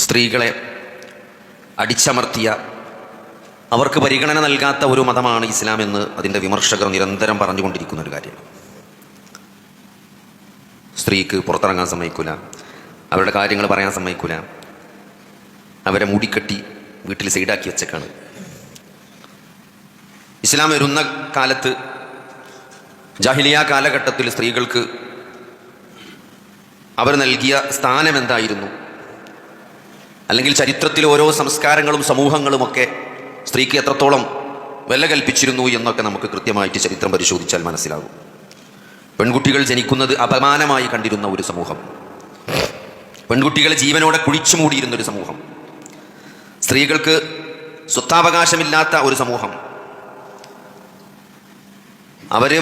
സ്ത്രീകളെ അടിച്ചമർത്തിയ, അവർക്ക് പരിഗണന നൽകാത്ത ഒരു മതമാണ് ഇസ്ലാം എന്ന് അതിൻ്റെ വിമർശകർ നിരന്തരം പറഞ്ഞുകൊണ്ടിരിക്കുന്ന ഒരു കാര്യമാണ്. സ്ത്രീക്ക് പുറത്തിറങ്ങാൻ സമ്മതിക്കില്ല, അവരുടെ കാര്യങ്ങൾ പറയാൻ സമ്മതിക്കില്ല, അവരെ മൂടിക്കെട്ടി വീട്ടിൽ സൈഡാക്കി വെച്ചേക്കാണ്. ഇസ്ലാം വരുന്ന കാലത്ത്, ജാഹിലിയ കാലഘട്ടത്തിൽ സ്ത്രീകൾക്ക് അവർ നൽകിയ സ്ഥാനം എന്തായിരുന്നു, അല്ലെങ്കിൽ ചരിത്രത്തിൽ ഓരോ സംസ്കാരങ്ങളും സമൂഹങ്ങളുമൊക്കെ സ്ത്രീക്ക് എത്രത്തോളം വില കൽപ്പിച്ചിരുന്നു എന്നൊക്കെ നമുക്ക് കൃത്യമായിട്ട് ചരിത്രം പരിശോധിച്ചാൽ മനസ്സിലാകും. പെൺകുട്ടികൾ ജനിക്കുന്നത് അപമാനമായി കണ്ടിരുന്ന ഒരു സമൂഹം, പെൺകുട്ടികളെ ജീവനോടെ കുഴിച്ചു മൂടിയിരുന്നൊരു സമൂഹം, സ്ത്രീകൾക്ക് സ്വത്താവകാശമില്ലാത്ത ഒരു സമൂഹം, അവര്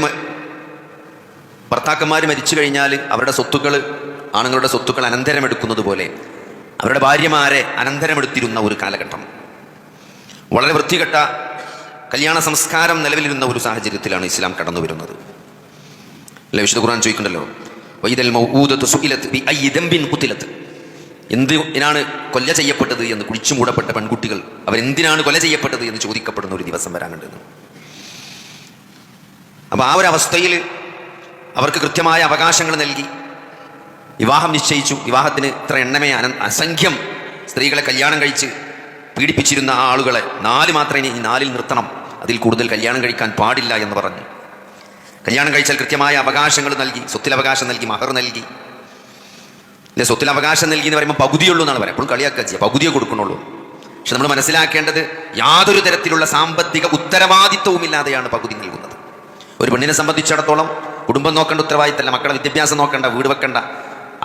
ഭർത്താക്കന്മാർ മരിച്ചു കഴിഞ്ഞാൽ അവരുടെ സ്വത്തുക്കൾ, ആണുങ്ങളുടെ സ്വത്തുക്കൾ അനന്തരമെടുക്കുന്നത് പോലെ അവരുടെ ഭാര്യമാരെ അനന്തരമെടുത്തിരുന്ന ഒരു കാലഘട്ടം. വളരെ വൃത്തികെട്ട കല്യാണ സംസ്കാരം നിലവിലിരുന്ന ഒരു സാഹചര്യത്തിലാണ് ഇസ്ലാം കടന്നു വരുന്നത്. അല്ലെ, വിശുദ്ധ ഖുർആൻ ചോദിക്കണ്ടല്ലോ, വൈദൽ മൗഊദതു സുഇലത് ബിഅയ്യി ദംബിൻ ഖുതിലത്, എന്തിനാണ് കൊല ചെയ്യപ്പെട്ടത് എന്ന്, കുഴിച്ചു മൂടപ്പെട്ട പെൺകുട്ടികൾ അവരെന്തിനാണ് കൊല ചെയ്യപ്പെട്ടത് എന്ന് ചോദിക്കപ്പെടുന്ന ഒരു ദിവസം വരാനുണ്ടെന്ന്. അപ്പോൾ ആ ഒരു അവസ്ഥയിൽ അവർക്ക് കൃത്യമായ അവകാശങ്ങൾ നൽകി വിവാഹം നിശ്ചയിച്ചു. വിവാഹത്തിന് ഇത്ര എണ്ണമേ അസംഖ്യം സ്ത്രീകളെ കല്യാണം കഴിച്ച് പീഡിപ്പിച്ചിരുന്ന ആ ആളുകളെ 4 മാത്രമേ ഈ 4-ൽ നിർത്തണം, അതിൽ കൂടുതൽ കല്യാണം കഴിക്കാൻ പാടില്ല എന്ന് പറഞ്ഞു. കല്യാണം കഴിച്ചാൽ കൃത്യമായ അവകാശങ്ങൾ നൽകി, സ്വത്തിലവകാശം നൽകി, മഹർ നൽകി. അല്ലെ, സ്വത്തിലവകാശം നൽകി എന്ന് പറയുമ്പോൾ പകുതിയുള്ളൂ എന്നാണ് പറയാം. എപ്പോഴും കളിയാക്കുക ചെയ്യുക, പകുതിയെ കൊടുക്കണുള്ളൂ. പക്ഷെ നമ്മൾ മനസ്സിലാക്കേണ്ടത്, യാതൊരു തരത്തിലുള്ള സാമ്പത്തിക ഉത്തരവാദിത്വവും ഇല്ലാതെയാണ് പകുതി നൽകുന്നത്. ഒരു പെണ്ണിനെ സംബന്ധിച്ചിടത്തോളം കുടുംബം നോക്കേണ്ട ഉത്തരവാദിത്തമല്ല, മക്കളെ വിദ്യാഭ്യാസം നോക്കേണ്ട, വീട് വെക്കേണ്ട,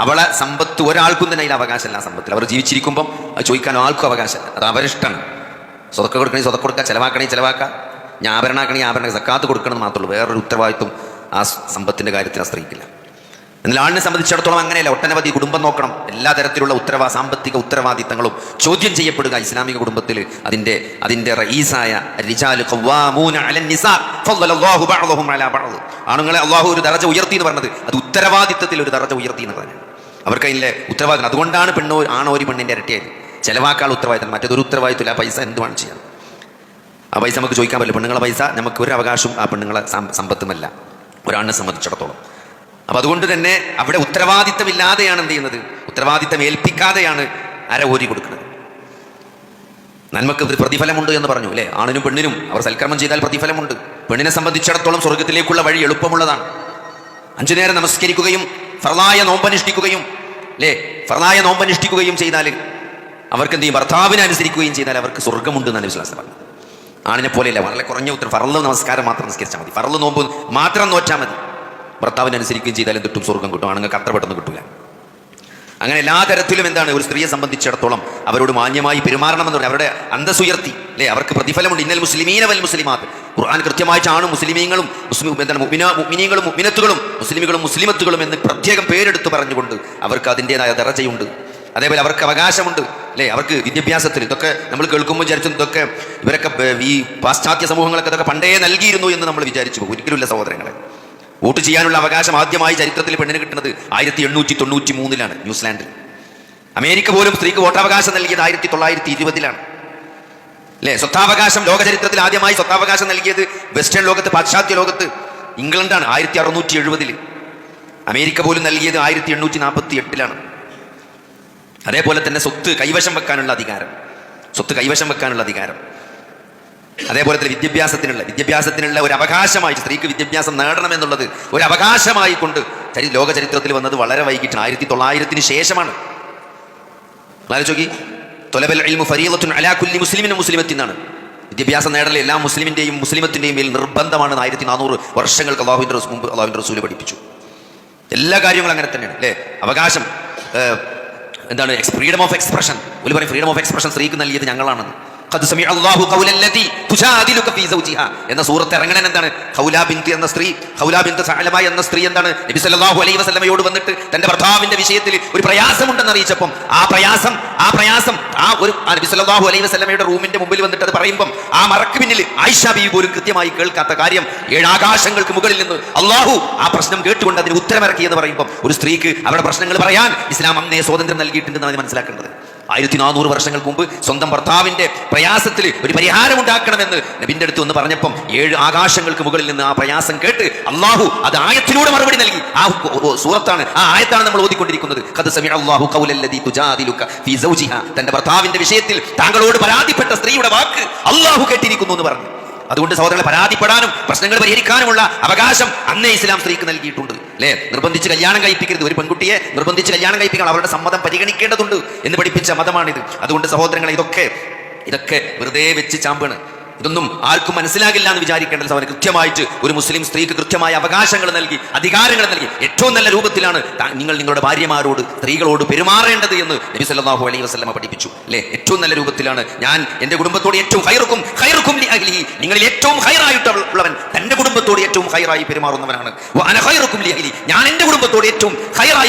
അവളെ സമ്പത്ത് ഒരാൾക്കും തന്നെ അതിൽ അവകാശമല്ല. സമ്പത്തിൽ അവർ ജീവിച്ചിരിക്കുമ്പം അത് ചോദിക്കാൻ ആൾക്കും അവകാശമല്ല, അത് അവരിഷ്ടമാണ്. സ്വതക്ക കൊടുക്കണേ സ്വതക്ക കൊടുക്കുക, ചിലവാക്കണേ ചിലവാക്കുക, ഞാൻ ആഭരണമാക്കണേ ആഭരണ, സക്കാത്ത് കൊടുക്കണം മാത്രമേ ഉള്ളൂ. വേറൊരു ഉത്തരവാദിത്വം ആ സമ്പത്തിൻ്റെ കാര്യത്തിൽ ആശ്രയിക്കില്ല. എന്നാൽ ആളിനെ സംബന്ധിച്ചിടത്തോളം അങ്ങനെയല്ല, ഒട്ടനവധി കുടുംബം നോക്കണം, എല്ലാ തരത്തിലുള്ള സാമ്പത്തിക ഉത്തരവാദിത്തങ്ങളും ചോദ്യം ചെയ്യപ്പെടുക ഇസ്ലാമിക കുടുംബത്തിൽ. അതിൻ്റെ റഈസായ റിജാലു ഖവ്വാമൂന അലൻ നിസാ ഫളലല്ലാഹു ബഅദഹും അലാ ബഅദ്, ആണുങ്ങളെ അള്ളാഹു ഒരു ദറജ ഉയർത്തി എന്ന് പറഞ്ഞത്, അത് ഉത്തരവാദിത്തത്തിൽ ഒരു ദറജ ഉയർത്തി എന്ന് പറഞ്ഞു. അവർക്ക് അതിലെ ഉത്തരവാദിത്തം, അതുകൊണ്ടാണ് ആണോ ഒരു പെണ്ണിൻ്റെ ഇരട്ടിയായത്. ചിലവാക്കാൾ ഉത്തരവാദിത്തം, മറ്റേതൊരു ഉത്തരവാദിത്തമില്ല. ആ പൈസ എന്തുവാണ് ചെയ്യാം, ആ പൈസ നമുക്ക് ചോദിക്കാൻ പറ്റില്ല. പെണ്ണുങ്ങളെ പൈസ നമുക്ക് ഒരു അവകാശവും ആ പെണ്ണുങ്ങളെ സമ്പത്തുമല്ല ഒരാളിനെ സംബന്ധിച്ചിടത്തോളം. അപ്പം അതുകൊണ്ട് തന്നെ അവിടെ ഉത്തരവാദിത്തമില്ലാതെയാണ് എന്ത് ചെയ്യുന്നത്, ഉത്തരവാദിത്തം ഏൽപ്പിക്കാതെയാണ് ഓരി കൊടുക്കുന്നത്. നന്മക്ക് പ്രതിഫലമുണ്ട് എന്ന് പറഞ്ഞു അല്ലേ, ആണിനും പെണ്ണിനും അവർ സൽക്കർമ്മം ചെയ്താൽ പ്രതിഫലമുണ്ട്. പെണ്ണിനെ സംബന്ധിച്ചിടത്തോളം സ്വർഗത്തിലേക്കുള്ള വഴി എളുപ്പമുള്ളതാണ്. 5 നേരം നമസ്കരിക്കുകയും ഫർളായ നോമ്പനുഷ്ഠിക്കുകയും അല്ലേ, ഫർളായ നോമ്പനുഷ്ഠിക്കുകയും ചെയ്താൽ അവർക്ക് എന്ത് ചെയ്യും, ഭർത്താവിനെ അനുസരിക്കുകയും ചെയ്താൽ അവർക്ക് സ്വർഗമുണ്ട് എന്നാണ് വിശ്വാസം പറഞ്ഞത്. ആണിനെ പോലെയല്ല, വളരെ കുറഞ്ഞ ഫർള് നമസ്കാരം മാത്രം നിസ്കരിച്ചാൽ മതി, ഫർള് നോമ്പ് മാത്രം നോറ്റാൽ മതി, ഭർത്താവിനനുസരിക്കുകയും ചെയ്താലും കിട്ടും, സ്വർഗം കിട്ടും. ആണുങ്ങൾക്ക് അത്ര പെട്ടെന്ന് കിട്ടില്ല. അങ്ങനെ എല്ലാ തരത്തിലും എന്താണ്, ഒരു സ്ത്രീയെ സംബന്ധിച്ചിടത്തോളം അവരോട് മാന്യമായി പെരുമാറണമെന്ന് പറഞ്ഞാൽ അവരുടെ അന്തസ്സുയർത്തി അല്ലേ, അവർക്ക് പ്രതിഫലമുണ്ട്. ഇന്നൽ മുസ്ലിമീന വൽ മുസ്ലിമാത്ത്, ഖുർആൻ കൃത്യമായിട്ടാണ് മുസ്ലിമീങ്ങളും മുഅ്മിനീങ്ങളും മുഅ്മിനത്തുകളും മുസ്ലിമുകളും മുസ്ലിമത്തുകളും എന്ന് പ്രത്യേകം പേരെടുത്ത് പറഞ്ഞുകൊണ്ട് അവർക്ക് അതിൻ്റെതായ ദറജയുണ്ട്. അതേപോലെ അവർക്ക് അവകാശമുണ്ട് അല്ലേ, അവർക്ക് വിദ്യാഭ്യാസത്തിൽ. ഇതൊക്കെ നമ്മൾ കേൾക്കുമ്പോൾ വിചാരിച്ചു ഇതൊക്കെ ഇവരൊക്കെ ഈ പാശ്ചാത്യ സമൂഹങ്ങളൊക്കെ ഇതൊക്കെ പണ്ടേ നൽകിയിരുന്നു എന്ന് നമ്മൾ വിചാരിച്ചു പോകും. ഒരിക്കലുമില്ല സഹോദരങ്ങളെ. വോട്ട് ചെയ്യാനുള്ള അവകാശം ആദ്യമായി ചരിത്രത്തിൽ പെണ്ണിന് കിട്ടുന്നത് 1893 ന്യൂസിലാൻഡിൽ. അമേരിക്ക പോലും സ്ത്രീക്ക് വോട്ടവകാശം നൽകിയത് 1920 അല്ലേ. സ്വത്താവകാശം ലോക ചരിത്രത്തിൽ ആദ്യമായി സ്വത്താവകാശം നൽകിയത് വെസ്റ്റേൺ ലോകത്ത്, പാശ്ചാത്യ ലോകത്ത് ഇംഗ്ലണ്ടാണ് 1670. അമേരിക്ക പോലും നൽകിയത് 1848. അതേപോലെ തന്നെ സ്വത്ത് കൈവശം വെക്കാനുള്ള അധികാരം, അതേപോലെ തന്നെ വിദ്യാഭ്യാസത്തിനുള്ള ഒരു അവകാശമായി, സ്ത്രീക്ക് വിദ്യാഭ്യാസം നേടണമെന്നുള്ളത് ഒരു അവകാശമായി കൊണ്ട് ലോക ചരിത്രത്തിൽ വന്നത് വളരെ വൈകിട്ടാണ്, 1900 ശേഷമാണ്. ആലോചിച്ച് തൊലബൽ ഇൽമു ഫരീളത്തുൻ അലാ കുല്ലി മുസ്ലിമിൻ മുസ്ലിമത്തിൻ എന്നാണ്. വിദ്യാഭ്യാസം നേടൽ എല്ലാ മുസ്ലിമിൻ്റെയും മുസ്ലിമത്തിൻ്റെയും മേൽ നിർബന്ധമാണെന്ന് 1400 വർഷങ്ങൾക്ക് അള്ളാഹുവിൻ്റെ റസൂൽ പഠിപ്പിച്ചു. എല്ലാ കാര്യങ്ങളും അങ്ങനെ തന്നെയാണ് അല്ലേ. അവകാശം എന്താണ്, ഫ്രീഡം ഓഫ് എക്സ്പ്രഷൻ. ഒരു പറയും ഫ്രീഡം ഓഫ് എക്സ്പ്രഷൻ സ്ത്രീക്ക് നൽകിയത് ഞങ്ങളാണെന്ന്. എന്ന സൂറത്ത് ഇറങ്ങണൻ എന്താണ്, ഖൗല ബിൻത് സഅലബ എന്ന സ്ത്രീ എന്താണ് നബി സല്ലല്ലാഹു അലൈഹി വസല്ലമയോട് വന്നിട്ട് തന്റെ ഭർത്താവിന്റെ വിഷയത്തിൽ ഒരു പ്രയാസമുണ്ടെന്ന് അറിയിച്ചപ്പം ആ പ്രയാസം നബി സല്ലല്ലാഹു അലൈഹി വസല്ലമയുടെ റൂമിന്റെ മുമ്പിൽ വന്നിട്ട് അത് പറയുമ്പം ആ മറക്ക് പിന്നിൽ ആയിഷ ബീവി പോലും കൃത്യമായി കേൾക്കാത്ത കാര്യം 7 ആകാശങ്ങൾക്ക് മുകളിൽ നിന്ന് അള്ളാഹു ആ പ്രശ്നം കേട്ടുകൊണ്ട് അതിന് ഉത്തരമിറക്കി എന്ന് പറയുമ്പം ഒരു സ്ത്രീക്ക് അവരുടെ പ്രശ്നങ്ങൾ പറയാൻ ഇസ്ലാം അന്നേ സ്വാതന്ത്ര്യം നൽകിയിട്ടുണ്ടെന്നാണ് മനസ്സിലാക്കേണ്ടത്. 1400 വർഷങ്ങൾക്ക് മുമ്പ് സ്വന്തം ഭർത്താവിന്റെ പ്രയാസത്തിൽ ഒരു പരിഹാരം ഉണ്ടാക്കണമെന്ന് നബിന്റെ അടുത്ത് ഒന്ന് പറഞ്ഞപ്പം 7 ആകാശങ്ങൾക്ക് മുകളിൽ നിന്ന് ആ പ്രയാസം കേട്ട് അള്ളാഹു അത് ആയത്തിലൂടെ മറുപടി നൽകി. ആ സൂറത്താണ്, ആ ആയത്താണ് നമ്മൾ ഓതിക്കൊണ്ടിരിക്കുന്നത്. ഖദ് സമിഅ അല്ലാഹു ഖൗലല്ലദീ തുജാദിലുക ഫീ സൗജിഹാ. തന്റെ ഭർത്താവിന്റെ വിഷയത്തിൽ താങ്കളോട് പരാതിപ്പെട്ട സ്ത്രീയുടെ വാക്ക് അള്ളാഹു കേട്ടിരിക്കുന്നു എന്ന് പറഞ്ഞു. അതുകൊണ്ട് സഹോദരങ്ങളെ, പരാതിപ്പെടാനും പ്രശ്നങ്ങൾ പരിഹരിക്കാനുമുള്ള അവകാശം അന്നേ ഇസ്ലാം സ്ത്രീക്ക് നൽകിയിട്ടുണ്ട്. അല്ലെ, നിർബന്ധിച്ച് കല്യാണം കഴിപ്പിക്കരുത്. ഒരു പെൺകുട്ടിയെ നിർബന്ധിച്ച് കല്യാണം കഴിപ്പിക്കണം, അവരുടെ സമ്മതം പരിഗണിക്കേണ്ടതുണ്ട് എന്ന് പഠിപ്പിച്ച മതമാണിത്. അതുകൊണ്ട് സഹോദരങ്ങളെ, ഇതൊക്കെ വെറുതെ വെച്ച് ചാമ്പാണ്. ഇതൊന്നും ആർക്കും മനസ്സിലാകില്ല എന്ന് വിചാരിക്കേണ്ട സഹോദരൻ. കൃത്യമായിട്ട് ഒരു മുസ്ലിം സ്ത്രീക്ക് കൃത്യമായ അവകാശങ്ങൾ നൽകി, അധികാരങ്ങൾ നൽകി, ഏറ്റവും നല്ല രൂപത്തിലാണ് നിങ്ങൾ നിങ്ങളുടെ ഭാര്യമാരോട്, സ്ത്രീകളോട് പെരുമാറേണ്ടത് എന്ന് നബി സല്ലല്ലാഹു അലൈഹി വസല്ലമ പഠിപ്പിച്ചു. അല്ലെ, ഏറ്റവും നല്ല രൂപത്തിലാണ് ഞാൻ എന്റെ കുടുംബത്തോട് ഏറ്റവും ഖൈറുക്കും ലി അഹ്ലിഹി, നിങ്ങളിൽ ഏറ്റവും ഖൈറായിട്ടുള്ളവൻ തന്റെ കുടുംബത്തോട് ഏറ്റവും ഖൈറായി പെരുമാറുന്നവനാണ്. വഅന ഖൈറുക്കും ലി അഹ്ലി, ഞാൻ എന്റെ കുടുംബത്തോട് ഏറ്റവും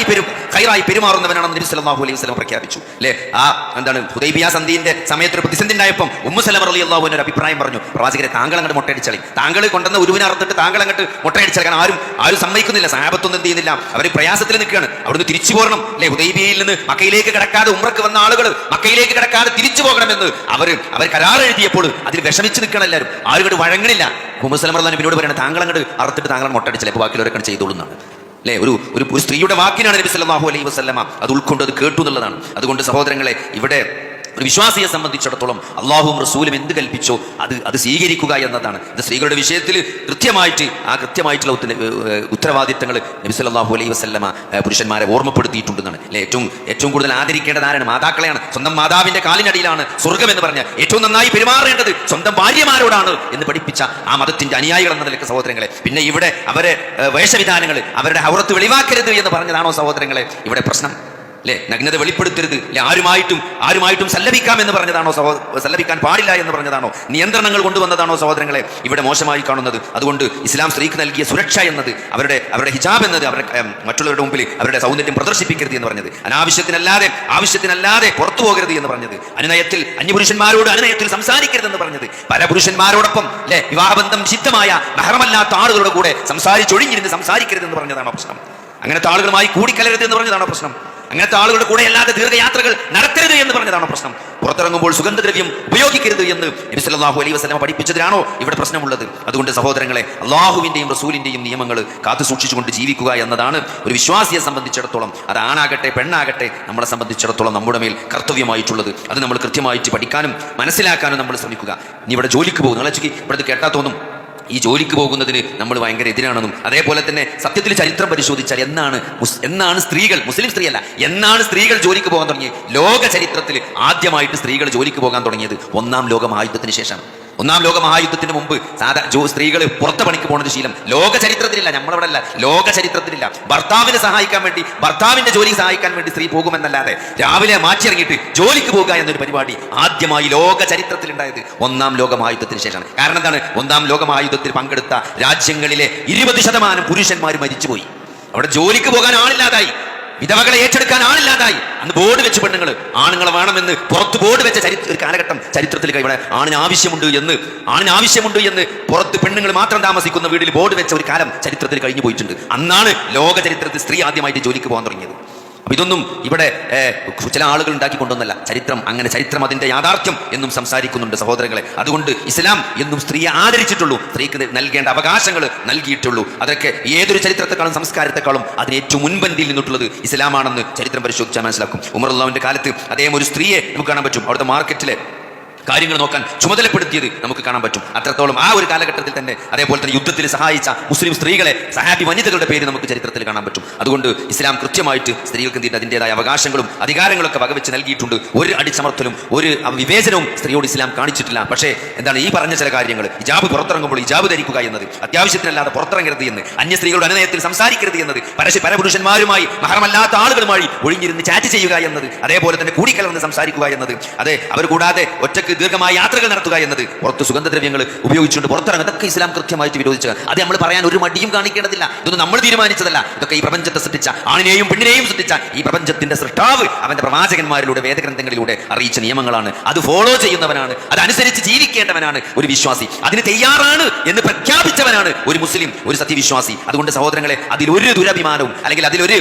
ഖൈറായി പെരുമാറുന്നവനാണെന്ന് നബി സല്ലല്ലാഹു അലൈഹി വസല്ലമ പ്രഖ്യാപിച്ചു. അല്ലെ, ആ എന്താണ് ഹുദൈബിയ സന്ധിന്റെ സമയത്ത് ഒരു പ്രതിസന്ധി ഉണ്ടായപ്പോൾ ഉമ്മു സലമ റളിയല്ലാഹു അൻഹ ഒരു അഭിപ്രായം പറഞ്ഞു, പ്രവാചകരെ, താങ്കൾ അങ്ങോട്ട് മുട്ടയടിച്ചാളി, താങ്കൾ കൊണ്ടുവന്ന ഉരുവിനെ അറുത്തിട്ട് താങ്കൾ അങ്ങോട്ട് മുട്ടയടിച്ചാൽ. കാരണം ആരും സമ്മതിക്കുന്നില്ല, സഹാബത്തൊന്നും എന്ത് ചെയ്യുന്നില്ല, അവർ പ്രയാസത്തിൽ നിൽക്കുകയാണ്. അവിടുന്ന് തിരിച്ചു പോകണം. അല്ലെ, ഹുദൈബിയയിൽ നിന്ന് മക്കയിലേക്ക് കടക്കാതെ ഉംറക്ക് വന്ന ആളുകൾ മക്കയിലേക്ക് കടക്കാതെ തിരിച്ചു പോകണമെന്ന് അവർ കരാർ എഴുതിയപ്പോൾ അതിൽ വിഷമിച്ച് നിൽക്കണം എല്ലാവരും. ആരും ഇങ്ങോട്ട് വഴങ്ങണില്ല. ഉമ്മു സലമ റളിയല്ലാഹു അൻഹ പിന്നോട് പറയണം, താങ്കൾ അങ്ങോട്ട് അറുത്തിട്ട് താങ്കൾ മുട്ടയടിച്ചാൽ ഇപ്പോൾ ബാക്കിയുള്ളവരൊക്കെ ചെയ്തോളുന്നാണ്. അല്ലെ, ഒരു സ്ത്രീയുടെ വാക്കിനാണ് നബി സല്ലല്ലാഹു അലൈഹി വസല്ലമ അത് ഉൾക്കൊണ്ട് അത് കേട്ടു എന്നുള്ളതാണ്. അതുകൊണ്ട് സഹോദരങ്ങളെ, ഇവിടെ ഒരു വിശ്വാസിയെ സംബന്ധിച്ചിടത്തോളം അള്ളാഹുവും റസൂലും എന്ത് കൽപ്പിച്ചോ അത് സ്വീകരിക്കുക എന്നതാണ്. ഇത് സ്ത്രീകളുടെ വിഷയത്തിൽ കൃത്യമായിട്ടുള്ള ഉത്തരവാദിത്തങ്ങൾ നബി സല്ലല്ലാഹു അലൈഹി വസല്ലമ പുരുഷന്മാരെ ഓർമ്മപ്പെടുത്തിയിട്ടുണ്ടെന്നാണ്. അല്ലെ, ഏറ്റവും കൂടുതൽ ആദരിക്കേണ്ടത് ആരാണ്? മാതാക്കളെയാണ്. സ്വന്തം മാതാവിന്റെ കാലിനടിയിലാണ് സ്വർഗം എന്ന് പറഞ്ഞ ഏറ്റവും നന്നായി പെരുമാറേണ്ടത് സ്വന്തം ഭാര്യമാരോടാണ് എന്ന് പഠിപ്പിച്ച ആ മതത്തിന്റെ അനുയായികൾ എന്ന നിലയ്ക്ക് സഹോദരങ്ങളെ, പിന്നെ ഇവിടെ അവരെ വേഷവിധാനങ്ങൾ, അവരുടെ ഔറത്ത് വെളിവാക്കരുത് എന്ന് പറഞ്ഞതാണോ സഹോദരങ്ങളെ ഇവിടെ പ്രശ്നം? അല്ലെ, നഗ്നത വെളിപ്പെടുത്തരുത്, അല്ലെ, ആരുമായിട്ടും സല്ലപിക്കാമെന്ന് പറഞ്ഞതാണോ, സല്ലപിക്കാൻ പാടില്ല എന്ന് പറഞ്ഞതാണോ, നിയന്ത്രണങ്ങൾ കൊണ്ടുവന്നതാണോ സഹോദരങ്ങളെ ഇവിടെ മോശമായി കാണുന്നത്? അതുകൊണ്ട് ഇസ്ലാം സ്ത്രീക്ക് നൽകിയ സുരക്ഷ എന്നത്, അവരുടെ ഹിജാബ് എന്നത്, അവരുടെ മറ്റുള്ളവരുടെ മുമ്പിൽ അവരുടെ സൗന്ദര്യം പ്രദർശിപ്പിക്കരുത് എന്ന് പറഞ്ഞത്, ആവശ്യത്തിനല്ലാതെ പുറത്തു പോകരുത് എന്ന് പറഞ്ഞത്, അന്യപുരുഷന്മാരോട് അനുനയത്തിൽ സംസാരിക്കരുതെന്ന് പറഞ്ഞത്, പരപുരുഷന്മാരോടൊപ്പം അല്ലെ വിവാഹബന്ധം നിഷിദ്ധമായ മഹറമല്ലാത്ത ആളുകളുടെ കൂടെ സംസാരിച്ചൊഴിഞ്ഞിരുന്ന് സംസാരിക്കരുതെന്ന് പറഞ്ഞതാണോ പ്രശ്നം? അങ്ങനത്തെ ആളുകളുമായി കൂടിക്കലരുത് എന്ന് പറഞ്ഞതാണോ പ്രശ്നം? അങ്ങനത്തെ ആളുകളുടെ കൂടെ അല്ലാതെ ദീർഘയാത്രകൾ നടത്തരുത് എന്ന് പറഞ്ഞതാണോ പ്രശ്നം? പുറത്തിറങ്ങുമ്പോൾ സുഗന്ധദ്രവ്യം ഉപയോഗിക്കരുത് എന്ന് നബി സല്ലല്ലാഹു അലൈഹി വസല്ലമ പഠിപ്പിച്ചതിനാണോ ഇവിടെ പ്രശ്നമുള്ളത്? അതുകൊണ്ട് സഹോദരങ്ങളെ, അള്ളാഹുവിന്റെയും റസൂലിന്റെയും നിയമങ്ങൾ കാത്തു സൂക്ഷിച്ചുകൊണ്ട് ജീവിക്കുക എന്നതാണ് ഒരു വിശ്വാസിയെ സംബന്ധിച്ചിടത്തോളം, അത് ആണാകട്ടെ പെണ്ണാകട്ടെ, നമ്മളെ സംബന്ധിച്ചിടത്തോളം നമ്മുടെ മേൽ കർത്തവ്യമായിട്ടുള്ളത്. അത് നമ്മൾ കൃത്യമായിട്ട് പഠിക്കാനും മനസ്സിലാക്കാനും നമ്മൾ ശ്രമിക്കുക. ഇനി ഇവിടെ ജോലിക്ക് പോകും, നിങ്ങളെ ഇവിടെ കേട്ടാ തോന്നും ഈ ജോലിക്ക് പോകുന്നതിന് നമ്മൾ ഭയങ്കര എതിരാണെന്നും. അതേപോലെ തന്നെ സത്യത്തിൽ ചരിത്രം പരിശോധിച്ചാൽ എന്നാണ് സ്ത്രീകൾ, മുസ്ലിം സ്ത്രീയല്ല, എന്നാണ് സ്ത്രീകൾ ജോലിക്ക് പോകാൻ തുടങ്ങിയത്? ലോക ചരിത്രത്തിൽ ആദ്യമായിട്ട് സ്ത്രീകൾ ജോലിക്ക് പോകാൻ തുടങ്ങിയത് 1-ാം ലോക മഹായുദ്ധത്തിന് ശേഷം. 1-ാം ലോക മഹായുദ്ധത്തിന് മുമ്പ് സ്ത്രീകൾ പുറത്തെ പണിക്ക് പോകുന്ന ശീലം ലോക ചരിത്രത്തിലില്ല, നമ്മളവിടെ അല്ല, ലോക ചരിത്രത്തിലില്ല. ഭർത്താവിനെ സഹായിക്കാൻ വേണ്ടി, ഭർത്താവിന്റെ ജോലി സഹായിക്കാൻ വേണ്ടി സ്ത്രീ പോകുമെന്നല്ലാതെ രാവിലെ മാറ്റിയിറങ്ങിയിട്ട് ജോലിക്ക് പോകുക എന്നൊരു പരിപാടി ആദ്യമായി ലോക ചരിത്രത്തിൽ ഉണ്ടായത് 1-ാം ലോക മഹായുദ്ധത്തിന് ശേഷമാണ്. കാരണം എന്താണ്? 1-ാം ലോക മഹായുദ്ധത്തിൽ പങ്കെടുത്ത രാജ്യങ്ങളിലെ 20% പുരുഷന്മാർ മരിച്ചുപോയി. അവിടെ ജോലിക്ക് പോകാൻ ആളില്ലാതായി, വിധവകളെ ഏറ്റെടുക്കാൻ ആളില്ലാതായി. അന്ന് ബോർഡ് വെച്ച് പെണ്ണുങ്ങൾ ആണുങ്ങളെ വേണമെന്ന് പുറത്ത് ബോർഡ് വെച്ച ഒരു കാലഘട്ടം ചരിത്രത്തിൽ ഇവിടെ ആണിന് ആവശ്യമുണ്ട് എന്ന് പുറത്ത് പെണ്ണുങ്ങൾ മാത്രം താമസിക്കുന്ന വീട്ടിൽ ബോർഡ് വെച്ച ഒരു കാലം ചരിത്രത്തിൽ കഴിഞ്ഞു പോയിട്ടുണ്ട്. അന്നാണ് ലോക ചരിത്രത്തിൽ സ്ത്രീ ആദ്യമായിട്ട് ജോലിക്ക് പോകാൻ തുടങ്ങിയത്. അപ്പൊ ഇതൊന്നും ഇവിടെ ചില ആളുകൾ ഉണ്ടാക്കിക്കൊണ്ടൊന്നല്ല, ചരിത്രം അതിന്റെ യാഥാർത്ഥ്യം എന്നും സംസാരിക്കുന്നുണ്ട് സഹോദരങ്ങളെ. അതുകൊണ്ട് ഇസ്ലാം എന്നും സ്ത്രീയെ ആദരിച്ചിട്ടുള്ളൂ, സ്ത്രീക്ക് നൽകേണ്ട അവകാശങ്ങൾ നൽകിയിട്ടുള്ളൂ. അതൊക്കെ ഏതൊരു ചരിത്രത്തെക്കാളും സംസ്കാരത്തെക്കാളും അതിന് ഏറ്റവും മുൻപന്തിയിൽ നിന്നിട്ടുള്ളത് ഇസ്ലാമാണെന്ന് ചരിത്രം പരിശോധിച്ചാൽ മനസ്സിലാക്കും. ഉമർ റളിയല്ലാഹുവിന്റെ കാലത്ത് അദ്ദേഹം ഒരു സ്ത്രീയെ നമുക്ക് കാണാൻ പറ്റും, അവിടുത്തെ മാർക്കറ്റിലെ കാര്യങ്ങൾ നോക്കാൻ ചുമതലപ്പെടുത്തിയത് നമുക്ക് കാണാൻ പറ്റും. അത്രത്തോളം ആ ഒരു കാലഘട്ടത്തിൽ തന്നെ അതേപോലെ തന്നെ യുദ്ധത്തിൽ സഹായിച്ച മുസ്ലിം സ്ത്രീകളെ, സഹാബി വനിതകളുടെ പേര് നമുക്ക് ചരിത്രത്തിൽ കാണാൻ പറ്റും. അതുകൊണ്ട് ഇസ്ലാം കൃത്യമായിട്ട് സ്ത്രീകൾക്ക് അതിൻ്റെതായ അവകാശങ്ങളും അധികാരങ്ങളൊക്കെ വകവെച്ച് നൽകിയിട്ടുണ്ട്. ഒരു അടിച്ചമർത്തലും ഒരു വിവേചനവും സ്ത്രീയോട് ഇസ്ലാം കാണിച്ചിട്ടില്ല. പക്ഷേ എന്താണ് ഈ പറഞ്ഞ ചില കാര്യങ്ങൾ, ഹിജാബ് പുറത്തിറങ്ങുമ്പോൾ ഹിജാബ് ധരിക്കുക എന്നത്, അത്യാവശ്യത്തിനല്ലാതെ പുറത്തിറങ്ങരുത് എന്ന്, അന്യ സ്ത്രീകളുടെ അനുനയത്തിൽ സംസാരിക്കരുത് എന്നത്, പരപുരുഷന്മാരുമായി മഹറമല്ലാത്ത ആളുകളുമായി ഒഴിഞ്ഞിരുന്ന് ചാറ്റ് ചെയ്യുക എന്നത്, അതേപോലെ തന്നെ കൂടിക്കലർന്ന് സംസാരിക്കുക എന്നത്, അതെ അവർ കൂടാതെ ഒറ്റക്ക് ദീർഘമായ യാത്രകൾ നടത്തുക എന്നത്, പുറത്ത് സുഗന്ധദ്രവ്യങ്ങൾ ഉപയോഗിച്ചുകൊണ്ട് പുറത്തിറങ്ങുക, ഇതൊക്കെ ഇസ്ലാം കൃത്യമായിട്ട് വിരോധിച്ചത്. അത് നമ്മൾ പറയാൻ ഒരു മടിയും കാണിക്കേണ്ടതില്ല. ഇതൊന്നും നമ്മൾ തീരുമാനിച്ചതല്ല. ഇതൊക്കെ ഈ പ്രപഞ്ചത്തെ സൃഷ്ടിച്ച, ആണിനെയും പെണ്ണിനെയും സൃഷ്ടിച്ച ഈ പ്രപഞ്ചത്തിന്റെ സൃഷ്ടാവ് അവന്റെ പ്രവാചകന്മാരിലൂടെ വേദഗ്രന്ഥങ്ങളിലൂടെ അറിയിച്ച നിയമങ്ങളാണ്. അത് ഫോളോ ചെയ്യുന്നവനാണ്, അതനുസരിച്ച് ജീവിക്കേണ്ടവനാണ് ഒരു വിശ്വാസി. അതിന് തയ്യാറാണ് എന്ന് പ്രഖ്യാപിച്ചവനാണ് ഒരു മുസ്ലിം, ഒരു സത്യവിശ്വാസി. അതുകൊണ്ട് സഹോദരങ്ങളെ, അതിലൊരു ദുരഭിമാനവും അല്ലെങ്കിൽ അതിലൊരു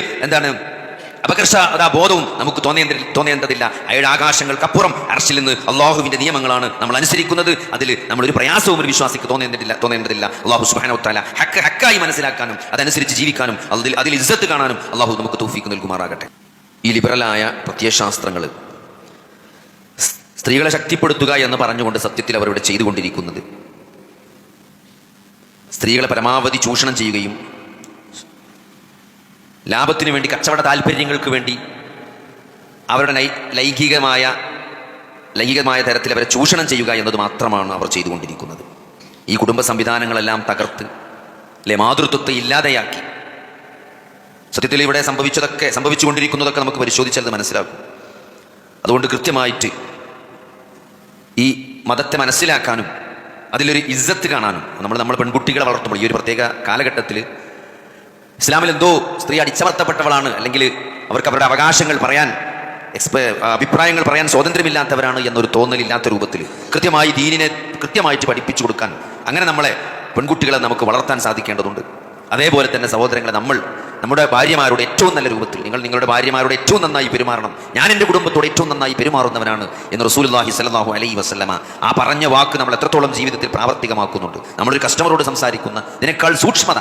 ബോധവും നമുക്ക് തോന്നേണ്ടതില്ല. അയാളുടെ ആകാശങ്ങൾക്കപ്പുറം അർശിൽ നിന്ന് അള്ളാഹുവിന്റെ നിയമങ്ങളാണ് നമ്മൾ അനുസരിക്കുന്നത്. അതിൽ നമ്മളൊരു പ്രയാസവും ഒരു വിശ്വാസിക്ക് തോന്നേണ്ടതില്ല. അള്ളാഹു സുബ്ഹാനഹു വ തആല ഹക്കായി മനസ്സിലാക്കാനും അതനുസരിച്ച് ജീവിക്കാനും അതിൽ ഇസ്സത്ത് കാണാനും അള്ളാഹു നമുക്ക് തൗഫീഖ് നൽകുമാറാകട്ടെ. ഈ ലിബറലായ പ്രത്യയശാസ്ത്രങ്ങൾ സ്ത്രീകളെ ശക്തിപ്പെടുത്തുക എന്ന് പറഞ്ഞുകൊണ്ട് സത്യത്തിൽ അവരിവിടെ ചെയ്തുകൊണ്ടിരിക്കുന്നത് സ്ത്രീകളെ പരമാവധി ചൂഷണം ചെയ്യുകയും ലാഭത്തിനു വേണ്ടി, കച്ചവട താല്പര്യങ്ങൾക്ക് വേണ്ടി അവരുടെ ലൈംഗികമായ തരത്തിൽ അവരെ ചൂഷണം ചെയ്യുക എന്നത് മാത്രമാണ് അവർ ചെയ്തുകൊണ്ടിരിക്കുന്നത്. ഈ കുടുംബ സംവിധാനങ്ങളെല്ലാം തകർത്ത് മാതൃത്വത്തെ ഇല്ലാതെയാക്കി. സത്യത്തിൽ ഇവിടെ സംഭവിച്ചുകൊണ്ടിരിക്കുന്നതൊക്കെ നമുക്ക് പരിശോധിച്ചാൽ മനസ്സിലാക്കും. അതുകൊണ്ട് കൃത്യമായിട്ട് ഈ മതത്തെ മനസ്സിലാക്കാനും അതിലൊരു ഇസ്സത്ത് കാണാനും നമ്മൾ പെൺകുട്ടികളെ വളർത്തുമ്പോൾ ഈ ഒരു പ്രത്യേക കാലഘട്ടത്തിൽ ഇസ്ലാമിൽ എന്തോ സ്ത്രീ അടിച്ചമർത്തപ്പെട്ടവളാണ്, അല്ലെങ്കിൽ അവർക്ക് അവരുടെ അവകാശങ്ങൾ പറയാൻ, അഭിപ്രായങ്ങൾ പറയാൻ സ്വാതന്ത്ര്യമില്ലാത്തവരാണ് എന്നൊരു തോന്നലില്ലാത്ത രൂപത്തിൽ കൃത്യമായി ദീനിനെ കൃത്യമായിട്ട് പഠിപ്പിച്ചു കൊടുക്കാൻ, അങ്ങനെ നമ്മളെ പെൺകുട്ടികളെ നമുക്ക് വളർത്താൻ സാധിക്കേണ്ടതുണ്ട്. അതേപോലെ തന്നെ സഹോദരങ്ങളെ, നമ്മുടെ ഭാര്യമാരോട് ഏറ്റവും നല്ല രൂപത്തിൽ നിങ്ങളുടെ ഭാര്യമാരോട് ഏറ്റവും നന്നായി പെരുമാറണം. ഞാൻ എൻ്റെ കുടുംബത്തോട് ഏറ്റവും നന്നായി പെരുമാറുന്നവനാണ് എന്ന് റസൂലുള്ളാഹി സ്വല്ലല്ലാഹു അലൈഹി വസല്ലമ ആ പറഞ്ഞ വാക്ക് നമ്മൾ എത്രത്തോളം ജീവിതത്തിൽ പ്രാവർത്തികമാക്കുന്നുണ്ട്. നമ്മളൊരു കസ്റ്റമറോട് സംസാരിക്കുന്ന ഇതിനേക്കാൾ സൂക്ഷ്മത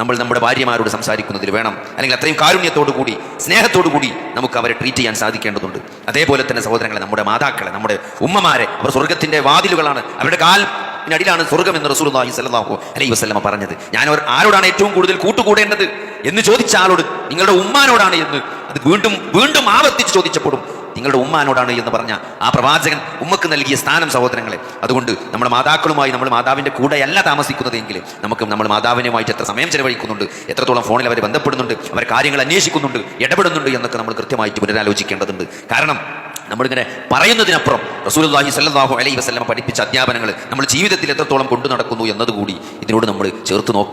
നമ്മൾ നമ്മുടെ ഭാര്യമാരോട് സംസാരിക്കുന്നതിൽ വേണം. അല്ലെങ്കിൽ അത്രയും കാരുണ്യത്തോടു കൂടി, സ്നേഹത്തോടു കൂടി നമുക്ക് അവരെ ട്രീറ്റ് ചെയ്യാൻ സാധിക്കേണ്ടതുണ്ട്. അതേപോലെ തന്നെ സഹോദരങ്ങളെ, നമ്മുടെ മാതാക്കളെ, നമ്മുടെ ഉമ്മമാരെ, അവർ സ്വർഗത്തിന്റെ വാതിലുകളാണ്, അവരുടെ കാലിനടിയിലാണ് സ്വർഗം എന്ന് റസൂലുള്ളാഹി സ്വല്ലല്ലാഹു അലൈഹി വസല്ലമ പറഞ്ഞത്. ഞാൻ ആരോടാണ് ഏറ്റവും കൂടുതൽ കൂട്ടുകൂടേണ്ടത് എന്ന് ചോദിച്ച ആളോട് നിങ്ങളുടെ ഉമ്മാനോടാണ് എന്ന് അത് വീണ്ടും വീണ്ടും ആവർത്തിച്ച് ചോദിച്ചപ്പോഴും നിങ്ങളുടെ ഉമ്മാനോടാണ് എന്ന് പറഞ്ഞ ആ പ്രവാചകൻ ഉമ്മക്ക് നൽകിയ സ്ഥാനം സഹോദരങ്ങളെ. അതുകൊണ്ട് നമ്മുടെ മാതാക്കളുമായി നമ്മൾ മാതാവിൻ്റെ കൂടെയല്ല താമസിക്കുന്നതെങ്കിൽ നമ്മൾ മാതാവിനുമായിട്ട് എത്ര സമയം ചെലവഴിക്കുന്നുണ്ട്, എത്രത്തോളം ഫോണിൽ അവർ ബന്ധപ്പെടുന്നുണ്ട്, അവർ കാര്യങ്ങൾ അന്വേഷിക്കുന്നുണ്ട്, ഇടപെടുന്നുണ്ട് എന്നൊക്കെ നമ്മൾ കൃത്യമായിട്ട് പുനരാലോചിക്കേണ്ടതുണ്ട്. കാരണം നമ്മളിങ്ങനെ പറയുന്നതിനപ്പുറം റസൂലുള്ളാഹി സ്വല്ലല്ലാഹു അലൈഹി വസല്ലം പഠിപ്പിച്ച അധ്യാപനങ്ങൾ നമ്മൾ ജീവിതത്തിൽ എത്രത്തോളം കൊണ്ടു നടക്കുന്നു എന്നതുകൂടി ഇതിനോട് നമ്മൾ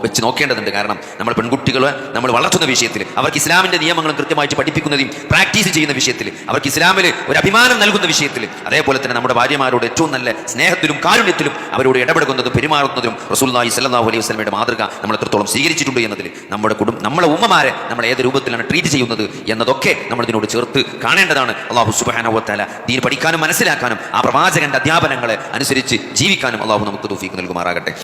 വെച്ച് നോക്കേണ്ടതുണ്ട്. കാരണം നമ്മൾ പെൺകുട്ടികളെ നമ്മൾ വളർത്തുന്ന വിഷയത്തിൽ അവർക്ക് ഇസ്ലാമിൻ്റെ നിയമങ്ങളും കൃത്യമായിട്ട് പഠിപ്പിക്കുന്നതും പ്രാക്ടീസ് ചെയ്യുന്ന വിഷയത്തിൽ, അവർക്ക് ഇസ്ലാമിൽ ഒരു അഭിമാനം നൽകുന്ന വിഷയത്തിൽ, അതേപോലെ തന്നെ നമ്മുടെ ഭാര്യമാരോട് ഏറ്റവും നല്ല സ്നേഹത്തിലും കാരുണ്യത്തിലും അവരോട് ഇടപെടുന്നതും പെരുമാറുന്നതും റസൂലുള്ളാഹി സ്വല്ലല്ലാഹു അലൈഹി വസല്ലമയുടെ മാതൃക നമ്മൾ എത്രത്തോളം സ്വീകരിച്ചിട്ടുണ്ട് എന്നതിൽ നമ്മളെ ഉമ്മമാരെ നമ്മൾ ഏത് രൂപത്തിലാണ് ട്രീറ്റ് ചെയ്യുന്നത് എന്നതൊക്കെ നമ്മൾ ഇതിനോട് ചേർത്ത് കാണേണ്ടതാണ്. അല്ലാഹു സുബ്ഹാനഹു വ തആല ദീൻ പഠിക്കാനും മനസ്സിലാക്കാനും ആ പ്രവാചകന്റെ അധ്യാപനങ്ങളെ അനുസരിച്ച് ജീവിക്കാനും അല്ലാഹു നമുക്ക് തൗഫീഖ് നൽകുമാറാകട്ടെ.